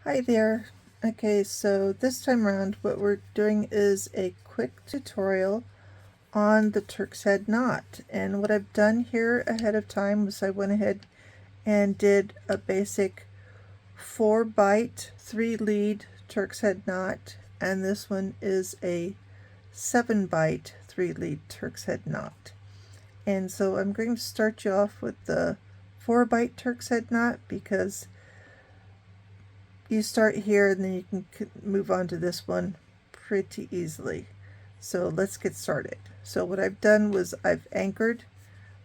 Hi there. Okay, so this time around what we're doing is a quick tutorial on the Turk's head knot. And what I've done here ahead of time was I went ahead and did a basic 4-bite 3-lead Turk's head knot, and this one is a 7-bite 3-lead Turk's head knot. And so I'm going to start you off with the 4-bite Turk's head knot because you start here and then you can move on to this one pretty easily. So let's get started. So what I've done was I've anchored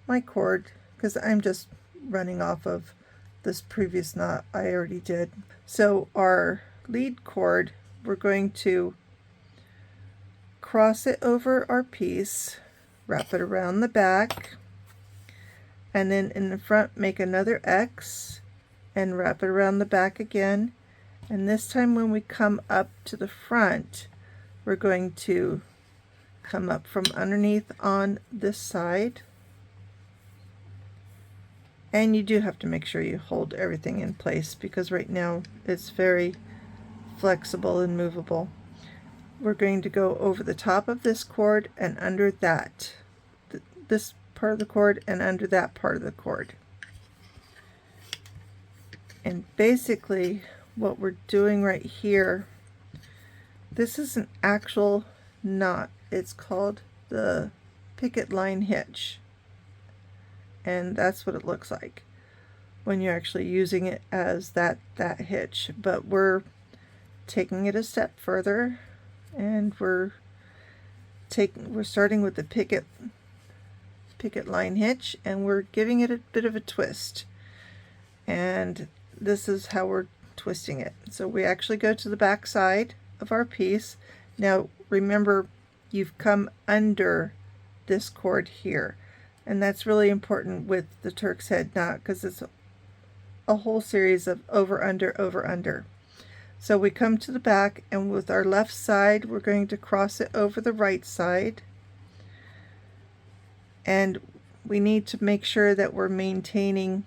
my cord because I'm just running off of this previous knot I already did. So our lead cord, we're going to cross it over our piece, wrap it around the back, and then in the front make another X and wrap it around the back again. And this time when we come up to the front, we're going to come up from underneath on this side. And you do have to make sure you hold everything in place because right now it's very flexible and movable. We're going to go over the top of this cord and under that, this part of the cord and under that part of the cord. And basically what we're doing right here, this is an actual knot. It's called the picket line hitch, and that's what it looks like when you're actually using it as that hitch. But we're taking it a step further, and we're starting with the picket line hitch, and we're giving it a bit of a twist, and this is how we're twisting it. So we actually go to the back side of our piece. Now remember, you've come under this cord here, and that's really important with the Turk's head knot because it's a whole series of over under. So we come to the back, and with our left side we're going to cross it over the right side, and we need to make sure that we're maintaining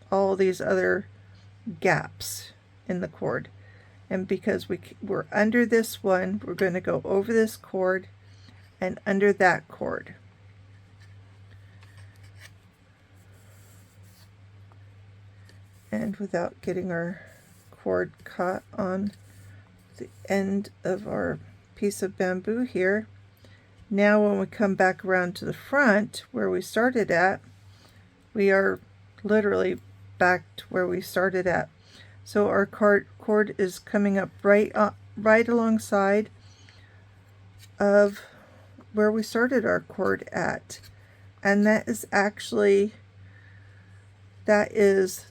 all these other gaps in the cord. And because we're under this one, we're going to go over this cord and under that cord. And without getting our cord caught on the end of our piece of bamboo here, now when we come back around to the front where we started at, we are literally back to where we started at. So our cord is coming up right alongside of where we started our cord at, and that is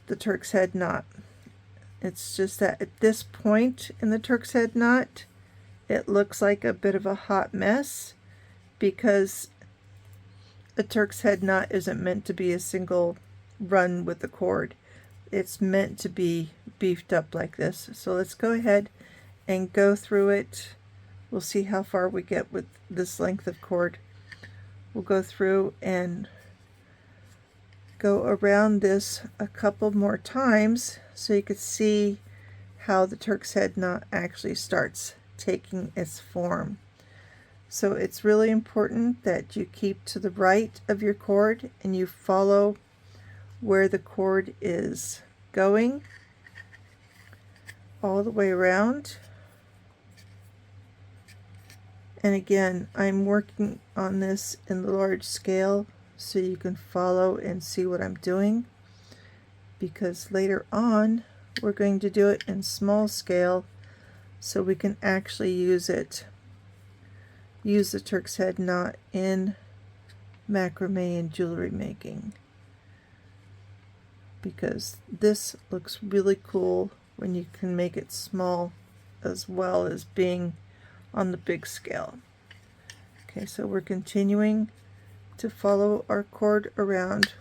the Turk's head knot. It's just that at this point in the Turk's head knot, it looks like a bit of a hot mess because the Turk's head knot isn't meant to be a single run with the cord. It's meant to be beefed up like this. So let's go ahead and go through it. We'll see how far we get with this length of cord. We'll go through and go around this a couple more times so you can see how the Turk's head knot actually starts taking its form. So it's really important that you keep to the right of your cord and you follow where the cord is going all the way around. And again, I'm working on this in the large scale so you can follow and see what I'm doing, because later on we're going to do it in small scale so we can actually use the Turk's head knot in macrame and jewelry making, because this looks really cool when you can make it small as well as being on the big scale. Okay, so we're continuing to follow our cord around,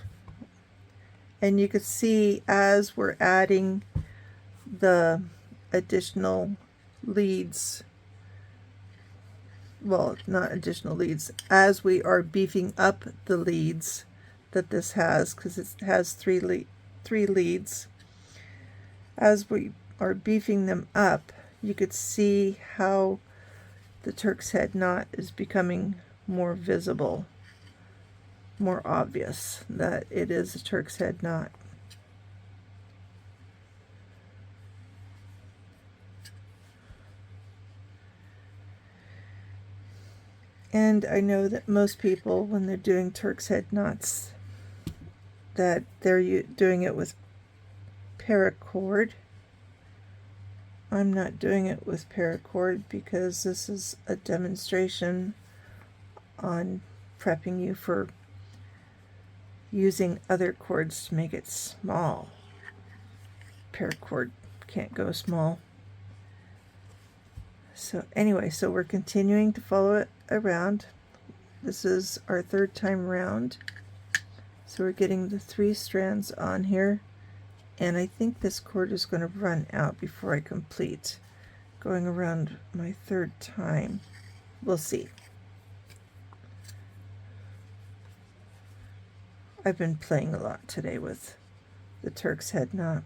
and you can see as we're adding the additional leads, well, not additional leads, as we are beefing up the leads that this has, because it has three leads, as we or beefing them up, you could see how the Turk's head knot is becoming more visible, more obvious that it is a Turk's head knot. And I know that most people, when they're doing Turk's head knots, that they're doing it with paracord. I'm not doing it with paracord because this is a demonstration on prepping you for using other cords to make it small. Paracord can't go small. So anyway, so we're continuing to follow it around. This is our third time around. So we're getting the 3 strands on here. And I think this cord is going to run out before I complete going around my 3rd time. We'll see. I've been playing a lot today with the Turk's head knot.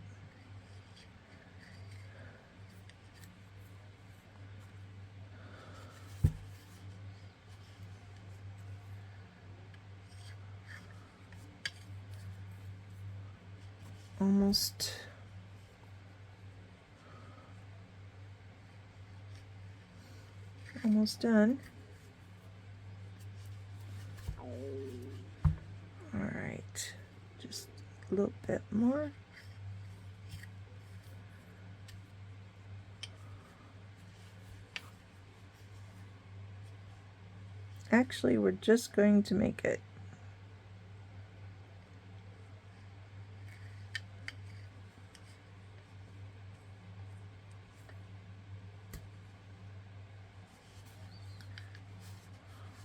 Almost done. All right, just a little bit more. Actually, we're just going to make it.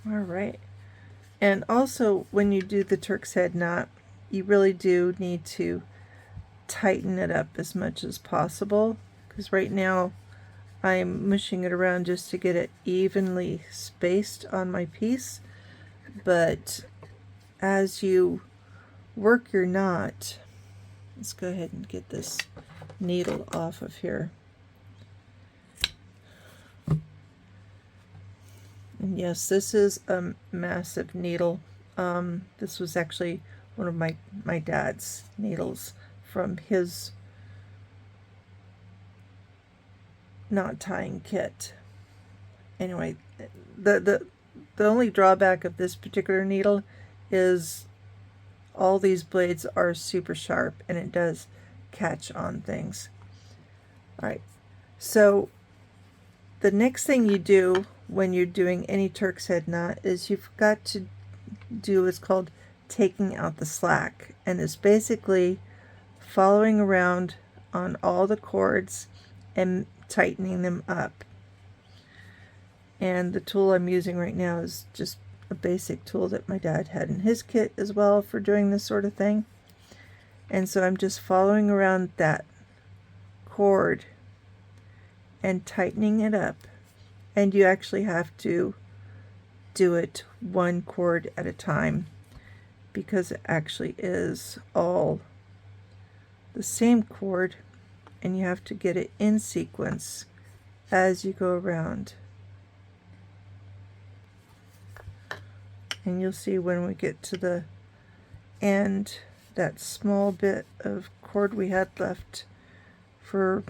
All right. And also, when you do the Turk's head knot, you really do need to tighten it up as much as possible, because right now I'm mushing it around just to get it evenly spaced on my piece. But as you work your knot, let's go ahead and get this needle off of here. And yes, this is a massive needle. This was actually one of my dad's needles from his knot tying kit. Anyway, the only drawback of this particular needle is all these blades are super sharp and it does catch on things. All right, so the next thing you do when you're doing any Turk's head knot is you've got to do what's called taking out the slack, and it's basically following around on all the cords and tightening them up. And the tool I'm using right now is just a basic tool that my dad had in his kit as well for doing this sort of thing. And so I'm just following around that cord and tightening it up. And you actually have to do it one cord at a time, because it actually is all the same cord, and you have to get it in sequence as you go around. And you'll see when we get to the end, that small bit of cord we had left for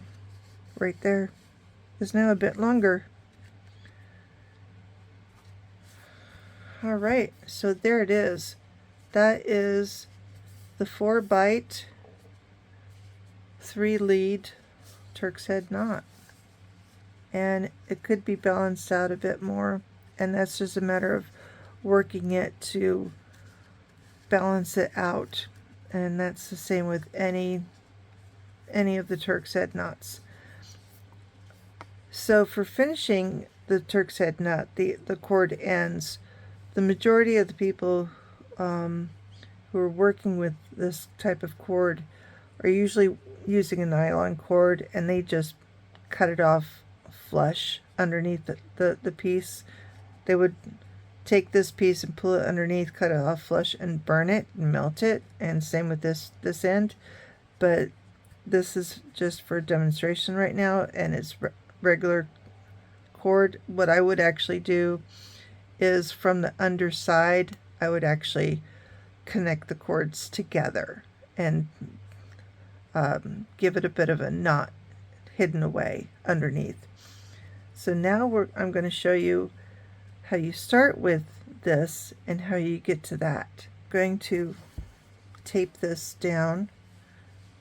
right there is now a bit longer. All right, so there it is. That is the 4-bite, 3-lead Turk's head knot. And it could be balanced out a bit more, and that's just a matter of working it to balance it out. And that's the same with any of the Turk's head knots. So for finishing the Turk's head knot, the cord ends. The majority of the people who are working with this type of cord are usually using a nylon cord, and they just cut it off flush underneath the piece. They would take this piece and pull it underneath, cut it off flush, and burn it and melt it, and same with this end. But this is just for demonstration right now, and it's regular cord. What I would actually do is from the underside, I would actually connect the cords together and give it a bit of a knot hidden away underneath. So now I'm going to show you how you start with this and how you get to that. I'm going to tape this down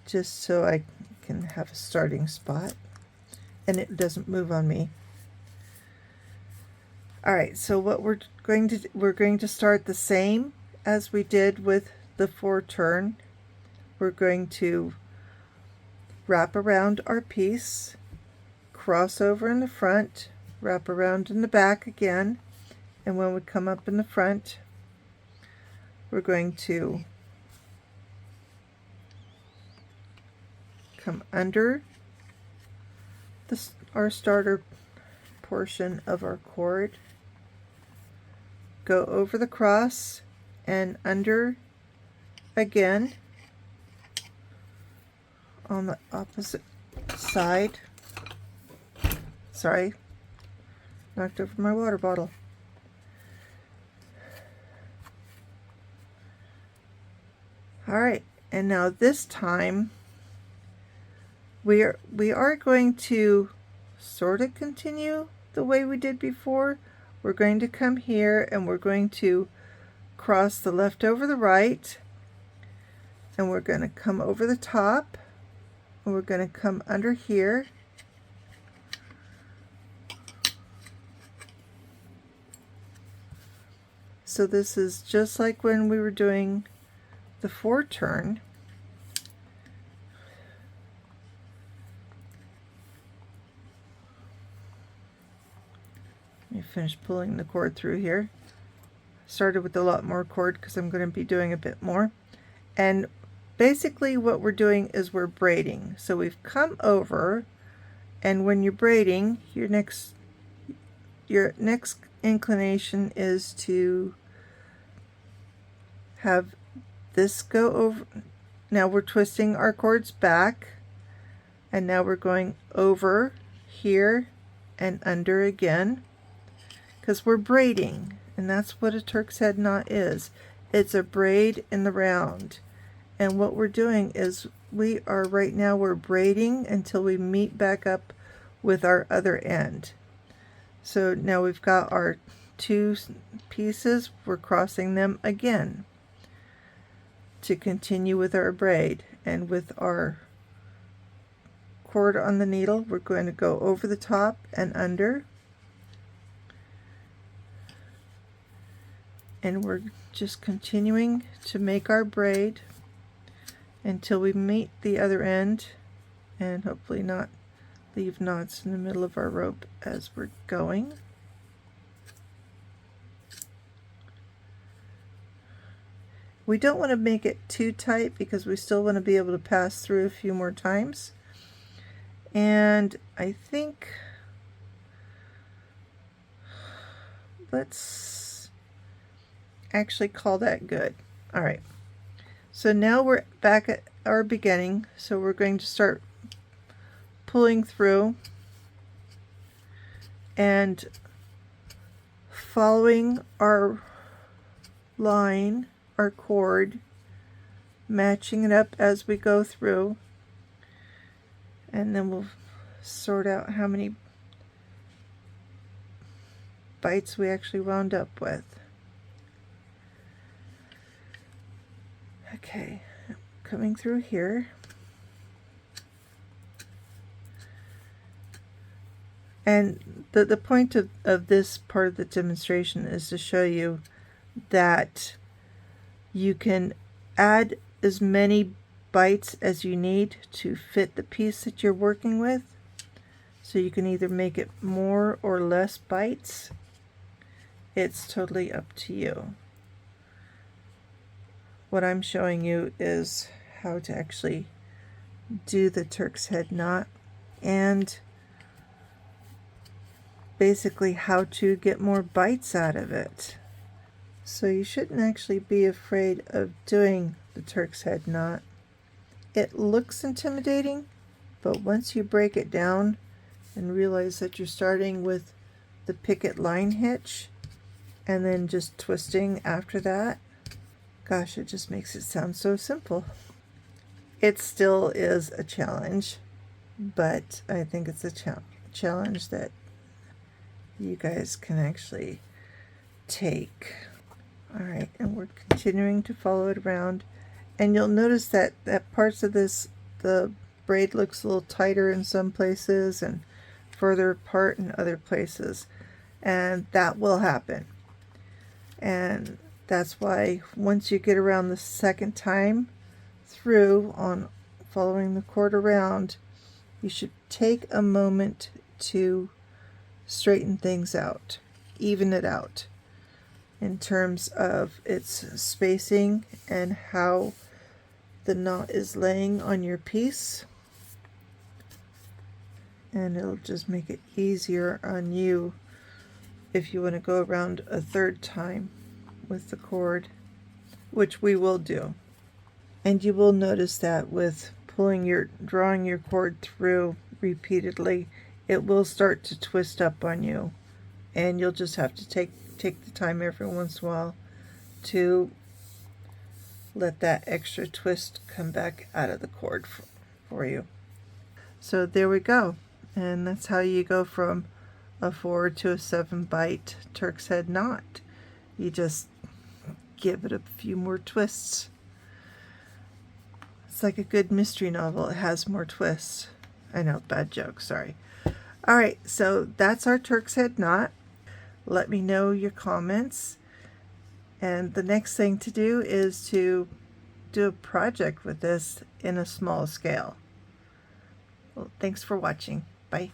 just so I can have a starting spot and it doesn't move on me. Alright, so what we're going to start the same as we did with the 4 turn. We're going to wrap around our piece, cross over in the front, wrap around in the back again, and when we come up in the front, we're going to come under our starter portion of our cord, go over the cross and under again on the opposite side. Sorry, knocked over my water bottle. Alright, and now this time we are going to sort of continue the way we did before. We're going to come here and we're going to cross the left over the right, and we're going to come over the top, and we're going to come under here, so this is just like when we were doing the 4 turn. Let me finish pulling the cord through here. Started with a lot more cord because I'm going to be doing a bit more. And basically what we're doing is we're braiding. So we've come over, and when you're braiding, your next inclination is to have this go over. Now we're twisting our cords back, and now we're going over here and under again, because we're braiding, and that's what a Turk's head knot is. It's a braid in the round, and what we're doing is right now we're braiding until we meet back up with our other end. So now we've got our 2 pieces, we're crossing them again to continue with our braid, and with our cord on the needle we're going to go over the top and under, and we're just continuing to make our braid until we meet the other end, and hopefully not leave knots in the middle of our rope as we're going. We don't want to make it too tight because we still want to be able to pass through a few more times. And I think let's actually call that good. All right, so now we're back at our beginning, so we're going to start pulling through and following our line, our cord, matching it up as we go through, and then we'll sort out how many bites we actually wound up with. Okay, coming through here, and the point of this part of the demonstration is to show you that you can add as many bites as you need to fit the piece that you're working with. So you can either make it more or less bites. It's totally up to you. What I'm showing you is how to actually do the Turk's head knot, and basically how to get more bites out of it. So you shouldn't actually be afraid of doing the Turk's head knot. It looks intimidating, but once you break it down and realize that you're starting with the picket line hitch and then just twisting after that, gosh, it just makes it sound so simple. It still is a challenge, but I think it's a challenge that you guys can actually take. All right, and we're continuing to follow it around, and you'll notice that parts of this, the braid looks a little tighter in some places and further apart in other places, and that will happen. And that's why once you get around the second time through on following the cord around, you should take a moment to straighten things out, even it out in terms of its spacing and how the knot is laying on your piece, and it'll just make it easier on you if you want to go around a third time with the cord, which we will do. And you will notice that with drawing your cord through repeatedly, it will start to twist up on you, and you'll just have to take the time every once in a while to let that extra twist come back out of the cord for you. So there we go, and that's how you go from a 4 to a 7 bite Turk's head knot. You just give it a few more twists. It's like a good mystery novel. It has more twists. I know, bad joke, sorry. All right, so that's our Turk's head knot. Let me know your comments. And the next thing to do is to do a project with this in a small scale. Well, thanks for watching. Bye.